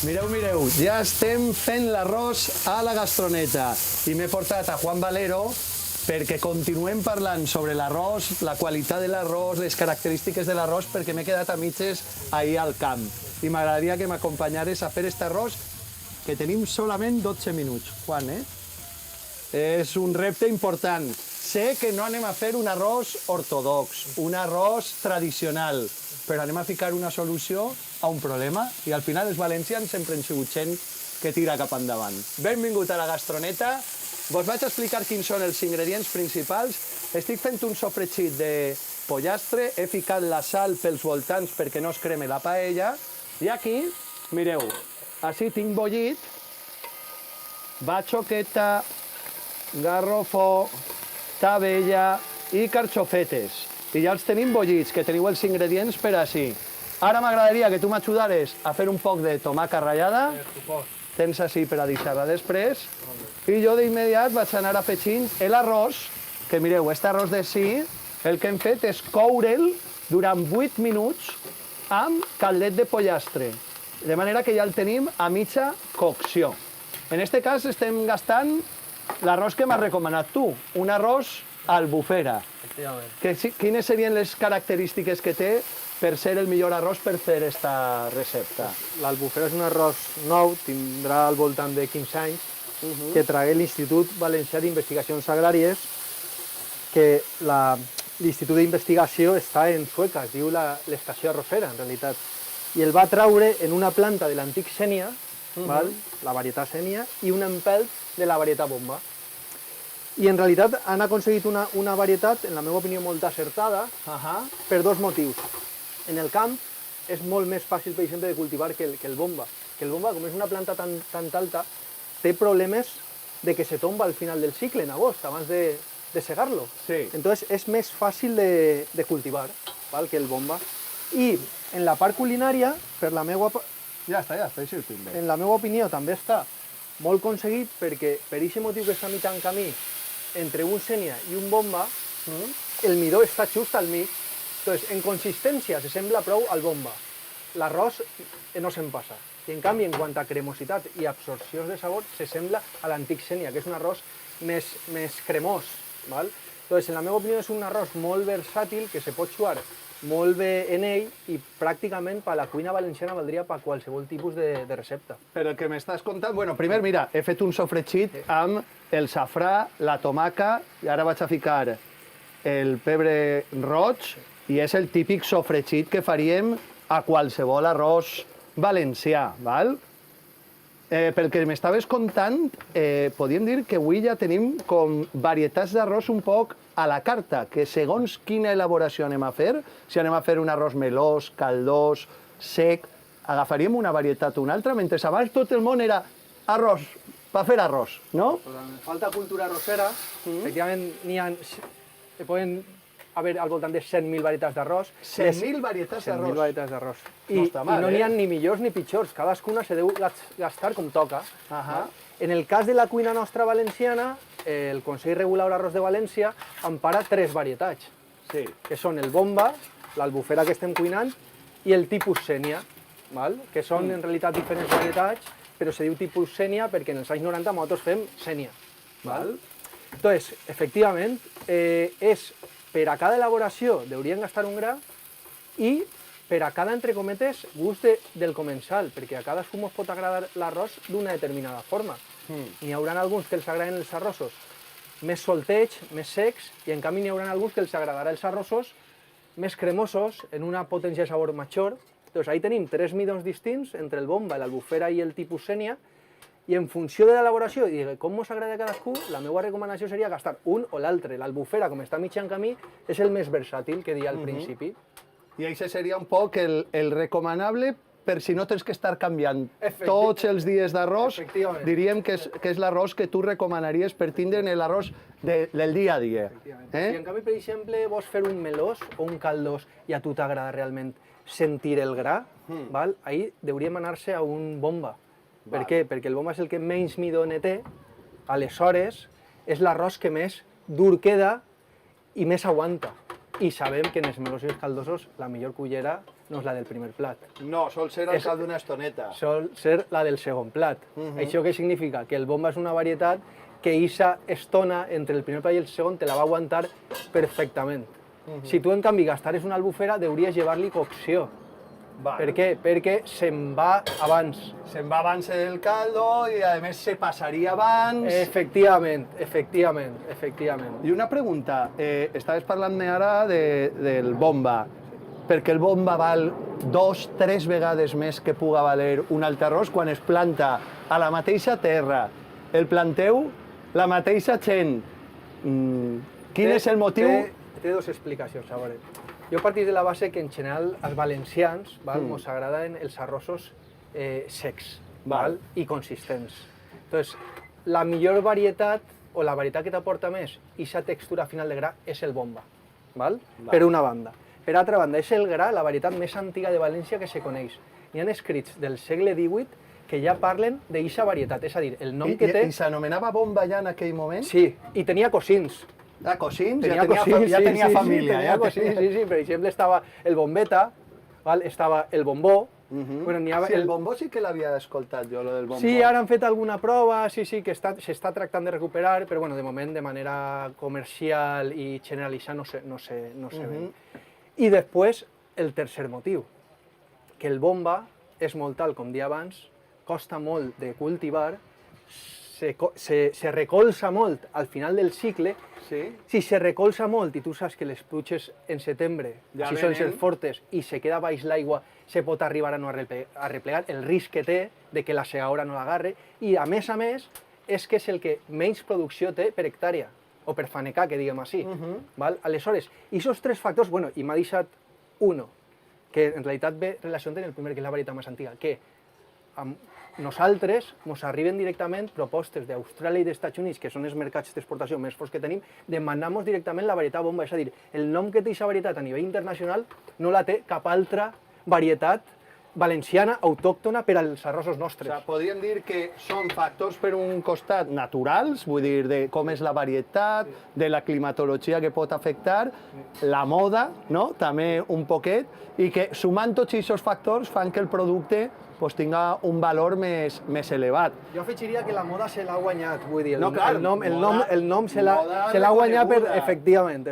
Mireu, ja estem fent l'arròs a la gastroneta i m'he portat a Juan Valero perquè continuem parlant sobre l'arròs, la qualitat de l'arròs, les característiques de l'arròs, perquè m'he quedat a mitges ahir al camp i m'agradaria que m'acompanyares a fer aquest arròs que tenim solament 12 minuts. Juan, És un repte important. Sé que no anem a fer un arròs ortodox, un arròs tradicional, però anem a ficar una solució a un problema i al final els valencians sempre han sigut gent que tira cap endavant. Benvingut a la gastroneta. Vos vaig explicar quins són els ingredients principals. Estic fent un sofregit de pollastre, he ficat la sal pels voltants perquè no es creme la paella i aquí, mireu, així tinc bullit, batxoqueta, garrofó, tavella i carxofetes. I ja els tenim bullits, que teniu els ingredients per així. Ara m'agradaria que tu m'ajudares a fer un poc de tomaca ratllada. Tens així per a deixar-la després. I jo d'immediat vaig anar afegint l'arròs, que mireu, aquest arròs de sí, el que hem fet és coure'l durant 8 minuts amb caldet de pollastre. De manera que ja el tenim a mitja cocció. En aquest cas estem gastant l'arròs que m'has recomanat tu, un arròs albufera. Quines serien les característiques que té per ser el millor arròs per fer aquesta recepta? L'albufera és un arròs nou, tindrà al voltant de 15 anys, que tragué l'Institut Valencià d'Investigacions Agràries, que l'Institut d'Investigació està en Sueca, es diu l'estació arrossera, en realitat. I el va traure en una planta de l'antic Sénia, la varietat Sénia, i un empelt de la varietat Bomba. I en realitat han aconseguit una varietat, en la meva opinió, molt acertada, per dos motius. En el camp és molt més fàcil, per exemple, de cultivar que el Bomba. Que el Bomba, com és una planta tan alta, té problemes de que se tomba al final del cicle, en agost, abans de segar-lo. Sí. Entonces és més fàcil de cultivar que el Bomba. I en la part culinària, per la meva... Ja està, així ho tinc bé. En la meva opinió també està molt aconseguit perquè per aquest motiu que està a mitjà camí entre un Sénia i un Bomba, el midó està just al mig. Entonces, en consistència se sembla prou al Bomba. L'arròs no se'n passa. I en canvi, en quant a cremositat i absorcions de sabor, se sembla a l'antic Sénia, que és un arròs més cremós. Entonces, en la meva opinió és un arròs molt versàtil, que se pot jugar molt bé en ell i pràcticament per la cuina valenciana valdria per qualsevol tipus de recepta. Però el que m'estàs contant... Bueno, primer, mira, he fet un sofregit amb el safrà, la tomaca, i ara vaig a ficar el pebre roig, i és el típic sofregit que faríem a qualsevol arròs valencià, val? Pel que m'estaves contant, podríem dir que avui ja tenim com varietats d'arròs un poc a la carta, que segons quina elaboració anem a fer, si anem a fer un arròs melós, caldós, sec, agafaríem una varietat o una altra, mentre abans tot el món era arròs, per fer arròs, no? Falta cultura arrossera, efectivament poden haver al voltant de 100.000 varietats d'arròs. 100.000 varietats d'arròs? 100.000 varietats d'arròs. No està mal, I no n'hi ha ni millors ni pitjors, cadascuna se deu gastar com toca. En el cas de la cuina nostra valenciana, el Consell Regulador d'Arròs de València empara 3 varietats, que són el Bomba, l'albufera que estem cuinant, i el tipus Sénia, que són en realitat diferents varietats, però se diu tipus Sénia perquè en els anys 90 nosaltres fem Sénia. Entonces, efectivament, per a cada elaboració deurien gastar un gra i per a cada, entre cometes, gust del comensal, perquè a cadascú ens pot agradar l'arròs d'una determinada forma. N'hi haurà alguns que els agraden els arrossos més solteig, més secs, i en canvi n'hi haurà alguns que els agradarà els arrossos més cremosos, en una potència de sabor major. Doncs ahí tenim 3 midons distints entre el Bomba, l'albufera i el tipus Sénia, i en funció de l'elaboració i de com ens agrada a cadascú, la meva recomanació seria gastar un o l'altre. L'albufera, com està a mitjan camí, és el més versàtil que deia al principi. I això seria un poc el recomanable per si no tens que estar canviant tots els dies d'arròs, diríem que és l'arròs que tu recomanaries per tindre l'arròs del dia a dia. Si en canvi, per exemple, vols fer un melós o un caldós i a tu t'agrada realment sentir el gra, ahí deuríem anar-se a un Bomba. Per què? Perquè el Bomba és el que menys midó té, aleshores és l'arròs que més dur queda i més aguanta. I sabem que en els melós i els caldosos la millor cullera no és la del primer plat. No, sol ser al cap d'una estoneta. Sol ser la del segon plat. Això què significa? Que el bomba és una varietat que aquesta estona entre el primer plat i el segon te la va aguantar perfectament. Si tu, en canvi, gastares una albufera, hauries llevar-li cocció. Per què? Perquè se'n va abans. Se'n va abans el caldo i, a més, se passaria abans. Efectivament. I una pregunta, estaves parlant-me ara del bomba, perquè el bomba val 2-3 vegades més que puga valer un altre arròs quan es planta a la mateixa terra. El planteu la mateixa gent. Quin és el motiu? Té dues explicacions, a veure. Jo partís de la base que en general als valencians ens agraden els arrossos secs i consistents. Entonces, la millor varietat o la varietat que t'aporta més i aquesta textura final de gra és el bomba, per una banda. Per altra banda, és el gra la varietat més antiga de València que se coneix. Hi ha escrits del segle XVIII que ja parlen d'aquesta varietat, és a dir, el nom que té... I s'anomenava bomba ja en aquell moment? Sí, i tenia cocins. Ah, cocins? Ja tenia família. Sí, per exemple, estava el bombeta, estava el bombó. El bombó sí que l'havia escoltat jo, lo del bombó. Sí, ara han fet alguna prova, sí, que s'està tractant de recuperar, però de moment de manera comercial i generalitzada no se ven. I després, el tercer motiu, que el bomba és molt alt, com dia abans, costa molt de cultivar, se recolza molt al final del cicle. Si se recolza molt i tu saps que les pluges en setembre, si són les fortes i se queda baix l'aigua, se pot arribar a no arreplegar, el risc que té de que la segadora no l'agarre, i a més, és que és el que menys producció té per hectàrea, o per fanecar, que diguem així. Aleshores, aquests tres factors, i m'ha deixat uno, que en realitat ve relacionat amb el primer, que és la varietat més antiga, que nosaltres ens arriben directament propostes d'Austràlia i dels Estats Units, que són els mercats d'exportació més forts que tenim, demanant-nos directament la varietat bomba. És a dir, el nom que té aquesta varietat a nivell internacional no la té cap altra varietat valenciana autòctona per als arrossos nostres. Podríem dir que són factors per un costat naturals, vull dir, de com és la varietat, de la climatologia que pot afectar, la moda, també un poquet, i que sumant tots aquests factors fan que el producte tinga un valor més elevat. Jo afegiria que la moda se l'ha guanyat, vull dir, el nom se l'ha guanyat efectivament.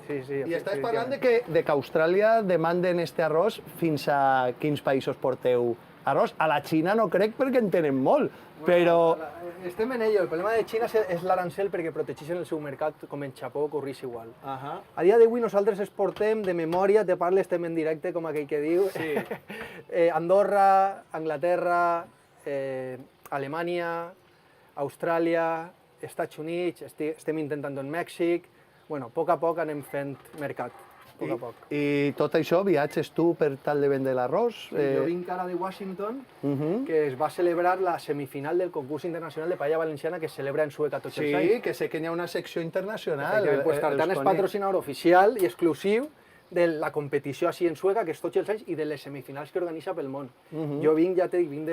I estàs parlant de que Austràlia demanden este arròs fins a quins països porteu arròs? A la Xina no crec perquè en tenen molt, però... Estem en ello. El problema de Xina és l'arancel perquè protegeixen el seu mercat, com en Japó ocorrís igual. A dia d'avui nosaltres exportem de memòria, te parlo, estem en directe, com aquell que diu, Andorra, Anglaterra, Alemanya, Austràlia, Estats Units, estem intentant en Mèxic. A poc anem fent mercat. I tot això, viatges tu per tal de vendre l'arròs? Jo vinc ara de Washington, que es va celebrar la semifinal del concurs internacional de paella valenciana que es celebra en Sueca tots els anys. Sí, que sé que hi ha una secció internacional. Tartan és patrocinador oficial i exclusiu de la competició així en Sueca, que és tots els anys, i de les semifinals que organitza pel món. Jo vinc, ja t'he dit,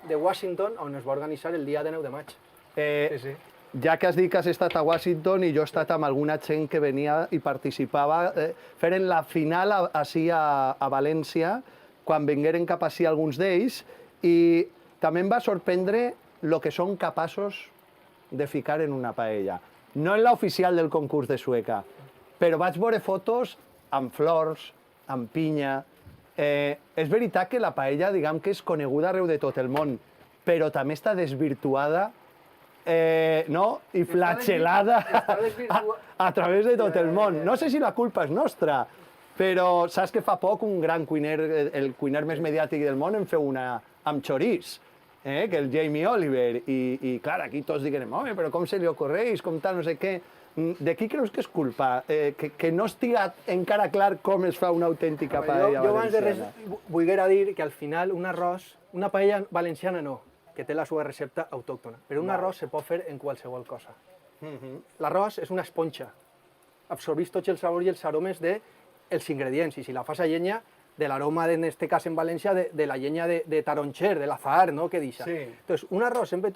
de Washington, on es va organitzar el dia de 9 de maig. Ja que has dit que has estat a Washington i jo he estat amb alguna gent que venia i participava, feren la final així a València, quan vingueren cap així alguns d'ells, i també em va sorprendre el que són capaços de ficar en una paella. No en l'oficial del concurs de Sueca, però vaig veure fotos amb flors, amb pinya. És veritat que la paella, diguem que és coneguda arreu de tot el món, però també està desvirtuada i flagel·lada a través de tot el món. No sé si la culpa és nostra, però saps que fa poc un gran cuiner, el cuiner més mediàtic del món, en feu una amb xorís, que el Jamie Oliver, i clar, aquí tots diguem, home, però com se li ocorreix, com tal, no sé què. De qui creus que és culpa? Que no estiga encara clar com es fa una autèntica paella valenciana? Jo abans de res volguera dir que al final un arròs, una paella valenciana no, que té la seva recepta autòctona, però un arròs se pot fer en qualsevol cosa. L'arròs és una esponja, absorbeix tots els sabors i els aromes dels ingredients, i si la fas a llenya, de l'aroma, en aquest cas en València, de la llenya de taronxer, de l'azahar, que deixa. Entonces, un arròs sempre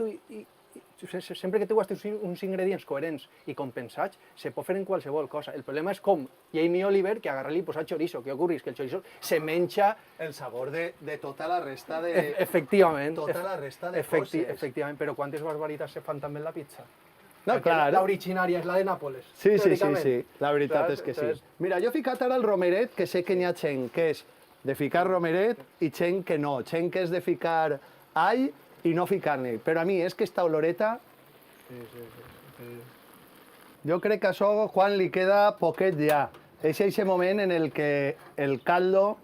sempre que tu has uns ingredients coherents i compensats, se pot fer en qualsevol cosa. El problema és com Jamie Oliver, que agarra-li i posa chorizo. Què ocorre? Que el chorizo se menja... El sabor de tota la resta de... Efectivament. Tota la resta de coses. Efectivament, però quantes barbaritats se fan també en la pizza? No, clar. L'originària és la de Nàpoles. Sí, la veritat és que sí. Mira, jo he ficat ara el romeret, que sé que n'hi ha gent que és de ficar romeret i gent que no. Gent que és de ficar all i no ficar-ne. Però a mi és que esta oloreta... Jo crec que això, Juan, li queda poquet ja. És aquest moment en el que el caldo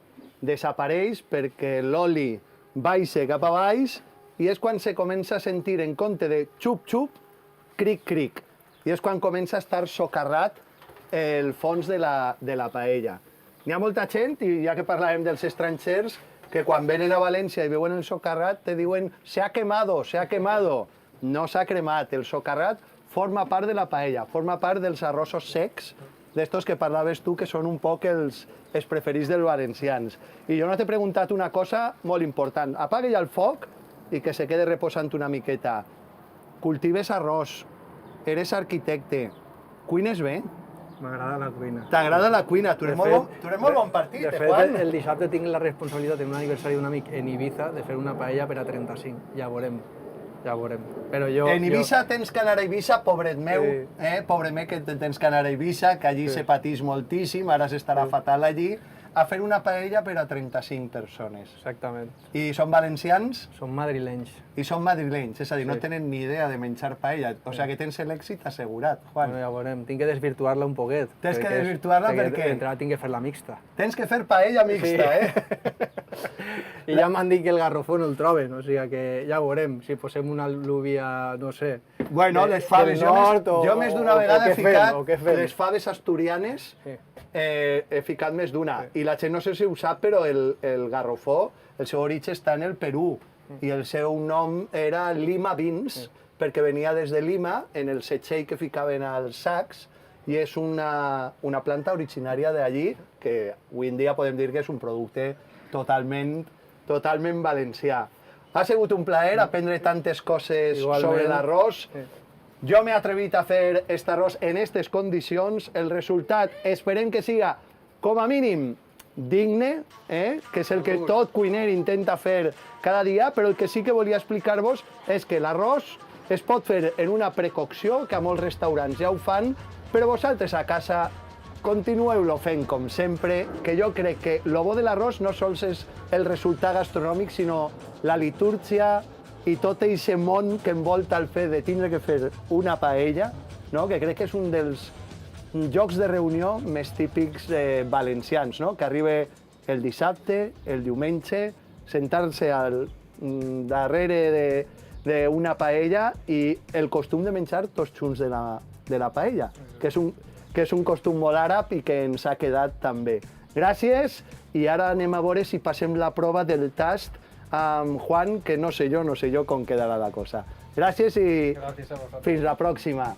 desapareix perquè l'oli baixa cap a baix i és quan se comença a sentir, en compte de xup-xup, cric-cric. I és quan comença a estar socarrat el fons de la paella. N'hi ha molta gent, i ja que parlàvem dels estrangers, que quan venen a València i veuen el socarrat te diuen «se ha quemado, se ha quemado». No s'ha cremat, el socarrat forma part de la paella, forma part dels arrossos secs, d'estos que parlaves tu, que són un poc els preferits dels valencians. I jo no t'he preguntat una cosa molt important. Apaga ja el foc i que se quede reposant una miqueta. Cultives arròs, eres arquitecte, cuines bé? M'agrada la cuina. T'agrada la cuina? Tu eres molt bon partit, Juan. El dissabte tinc la responsabilitat en un aniversari d'un amic en Ibiza de fer una paella per a 35. Ja veurem. Però en Ibiza tens que anar a Ibiza, pobret meu, pobre meu, que tens que anar a Ibiza, que allí se patís moltíssim, ara s'estarà fatal allí, a fer una paella per a 35 persones. Exactament. I són valencians? Són madrilenys. I són madrilenys, és a dir, no tenen ni idea de menjar paella, o sigui que tens l'èxit assegurat, Juan. Bueno, ja veurem, tinc que desvirtuar-la un poquet. Tens que desvirtuar-la per què? D'entrada tinc que fer la mixta. Tens que fer paella mixta, I ja m'han dit que el garrofó no el troben, o sigui que ja veurem, si posem una al·lúvia, no sé... Bueno, les faves, jo més d'una vegada he ficat les faves asturianes, he ficat més d'una. I la gent no sé si ho sap, però el garrofó, el seu origen està en el Perú, i el seu nom era Lima Beans, perquè venia des de Lima, en el setxell que ficaven als sacs, i és una planta originària d'allí, que avui en dia podem dir que és un producte totalment valencià. Ha sigut un plaer aprendre tantes coses sobre l'arròs. Jo m'he atrevit a fer aquest arròs en aquestes condicions. El resultat esperem que siga, com a mínim, digne, que és el que tot cuiner intenta fer cada dia, però el que sí que volia explicar-vos és que l'arròs es pot fer en una precocció, que a molts restaurants ja ho fan, però vosaltres a casa continueu-lo fent com sempre, que jo crec que el bo de l'arròs no sols és el resultat gastronòmic, sinó la litúrgia i tot aquest món que envolta el fet de tindre que fer una paella, no? Que crec que és un dels llocs de reunió més típics valencians, no? Que arriba el dissabte, el diumenge, sentar-se darrere d'una paella i el costum de menjar tots junts de la paella, que és un costum molt àrab i que ens ha quedat també. Gràcies, i ara anem a veure si passem la prova del tast amb Juan, que no sé jo com quedarà la cosa. Gràcies i fins la pròxima.